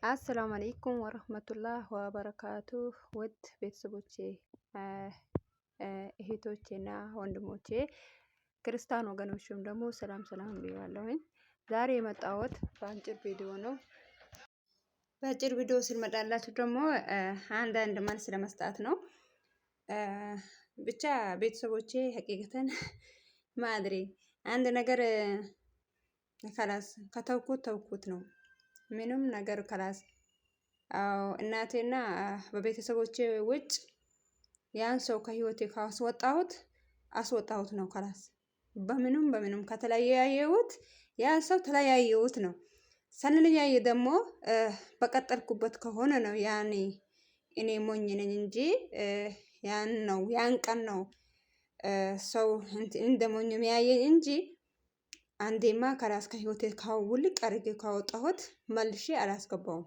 አሰላሙ አለይኩም ወረህመቱላህ ወበረካቱ። ውድ ቤተሰቦቼ እህቶቼና ወንድሞቼ ክርስቲያን ወገኖችም ደግሞ ሰላም ሰላም ብያለሁኝ። ዛሬ የመጣሁት በአጭር ቪዲዮ ነው። በአጭር ቪዲዮ ስንመጣላችሁ ደግሞ አንዳንድ መልስ ለመስጠት ነው። ብቻ ቤተሰቦቼ ሀቂቀተን ማድሪ አንድ ነገር ከላስ ከተውኩት ነው። ምንም ነገር ከላስ እናቴና በቤተሰቦቼ ውጭ ያን ሰው ከህይወቴ አስወጣሁት ነው። ከላስ በምንም ከተለያየሁት ያን ሰው ተለያየሁት ነው። ሳንለያየ ደግሞ በቀጠልኩበት ከሆነ ነው ያኔ እኔ ሞኝ ነኝ እንጂ ያን ቀን ነው ሰው እንደ ሞኝ የሚያየኝ እንጂ አንዴማ ከራስ ከህይወቴ ውልቅ አድርጌ ካወጣሁት መልሼ አላስገባውም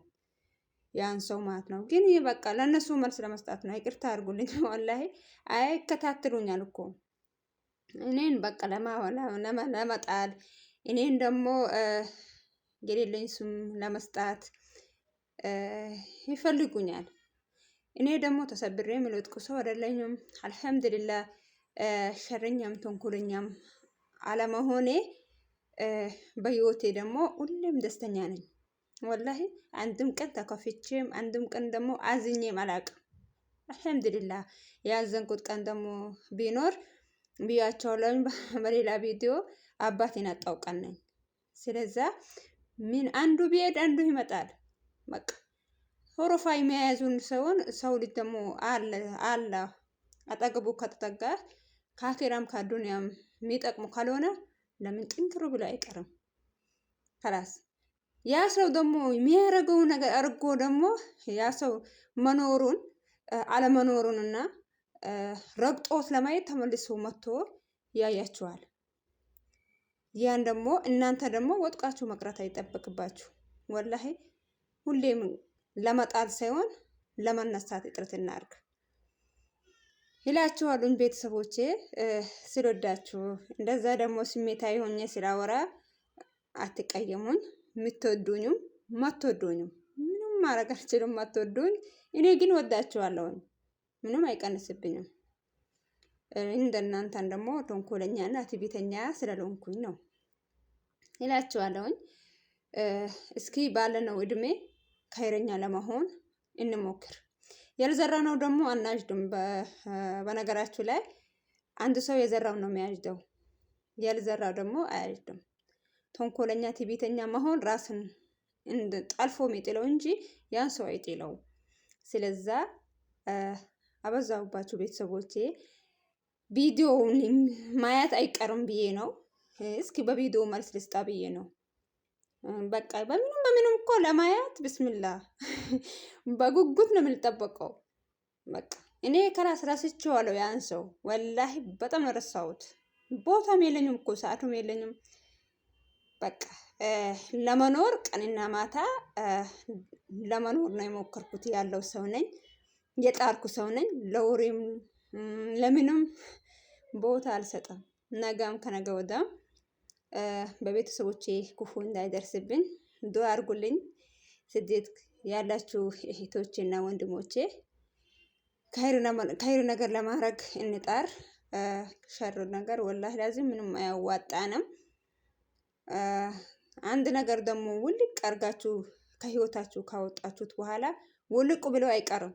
ያን ሰው ማለት ነው። ግን በቃ ለነሱ መልስ ለመስጠት ነው። ይቅርታ አድርጉልኝ ወላሂ አይከታተሉኛል እኮ እኔን በቃ ለመጣል እኔን ደግሞ የሌለኝ ስም ለመስጣት ይፈልጉኛል። እኔ ደግሞ ተሰብሬ የምልወጥቁ ሰው አይደለኝም። አልሐምዱሊላህ ሸረኛም ተንኮለኛም አለመሆኔ በህይወቴ ደግሞ ሁሌም ደስተኛ ነኝ። ወላሂ አንድም ቀን ተከፍቼም አንድም ቀን ደግሞ አዝኜም አላውቅም። አልሐምዱሊላህ ያዘንኩት ቀን ደግሞ ቢኖር ብያቸዋለሁ በሌላ ቪዲዮ አባቴን አጣው ቀን ነኝ። ስለዛ ምን አንዱ ቢሄድ አንዱ ይመጣል። በቃ ሆሮፋ የሚያያዙን ሰው ልጅ ደግሞ አለ አጠገቡ ከተጠጋ ከአኼራም ከዱንያም የሚጠቅሙ ካልሆነ ለምን ጥንክሩ ብሎ አይቀርም። ከላስ ያ ሰው ደግሞ የሚያደርገው ነገር አድርጎ ደግሞ ያ ሰው መኖሩን አለመኖሩንና ረግጦት ለማየት ተመልሶ መጥቶ ያያችኋል። ያን ደግሞ እናንተ ደግሞ ወጥቃችሁ መቅረት አይጠበቅባችሁ። ወላሂ ሁሌም ለመጣል ሳይሆን ለመነሳት ጥረት እናድርግ ይላችኋሉኝ ቤተሰቦቼ። ስለወዳችሁ እንደዛ ደግሞ ስሜታዊ ሆኜ ስላወራ አትቀየሙኝ። የምትወዱኝም ማትወዱኝም ምንም ማድረግ አልችልም። ማትወዱኝ እኔ ግን ወዳችኋለሁኝ። ምንም አይቀንስብኝም። እንደናንተን ደግሞ ተንኮለኛና ትዕቢተኛ ስላልሆንኩኝ ነው ይላችኋለሁኝ። እስኪ ባለነው እድሜ ኸይረኛ ለመሆን እንሞክር። ያልዘራነው ደግሞ አናጭድም። በነገራችሁ ላይ አንድ ሰው የዘራው ነው የሚያጭደው፣ ያልዘራው ደግሞ አያጭድም። ተንኮለኛ ትዕቢተኛ መሆን ራስን ጠልፎ የሚጥለው እንጂ ያን ሰው አይጥለውም። ስለዛ አበዛሁባችሁ ቤተሰቦቼ። ቪዲዮውን ማየት አይቀርም ብዬ ነው። እስኪ በቪዲዮ መልስ ልስጣ ብዬ ነው። በቃ በምንም እኮ ለማየት ብስምላ በጉጉት ነው የምንጠበቀው። በቃ እኔ ከራስ ረስቼዋለሁ ያን ሰው ወላሂ በጣም ረሳሁት። ቦታም የለኝም እኮ ሰዓቱም የለኝም። በቃ ለመኖር ቀንና ማታ ለመኖር ነው የሞከርኩት ያለው ሰው ነኝ። የጣርኩ ሰው ነኝ። ለወሬም ለምንም ቦታ አልሰጠም። ነገም ከነገ ወዲያም በቤተሰቦቼ ክፉ እንዳይደርስብኝ ዱአ አድርጉልኝ። ስደት ያላችሁ እህቶቼና ወንድሞቼ ከይር ነገር ለማድረግ እንጣር። ሸር ነገር ወላሂ ላዚም ምንም አያዋጣንም። አንድ ነገር ደግሞ ውልቅ አርጋችሁ ከህይወታችሁ ካወጣችሁት በኋላ ውልቅ ብሎ አይቀርም።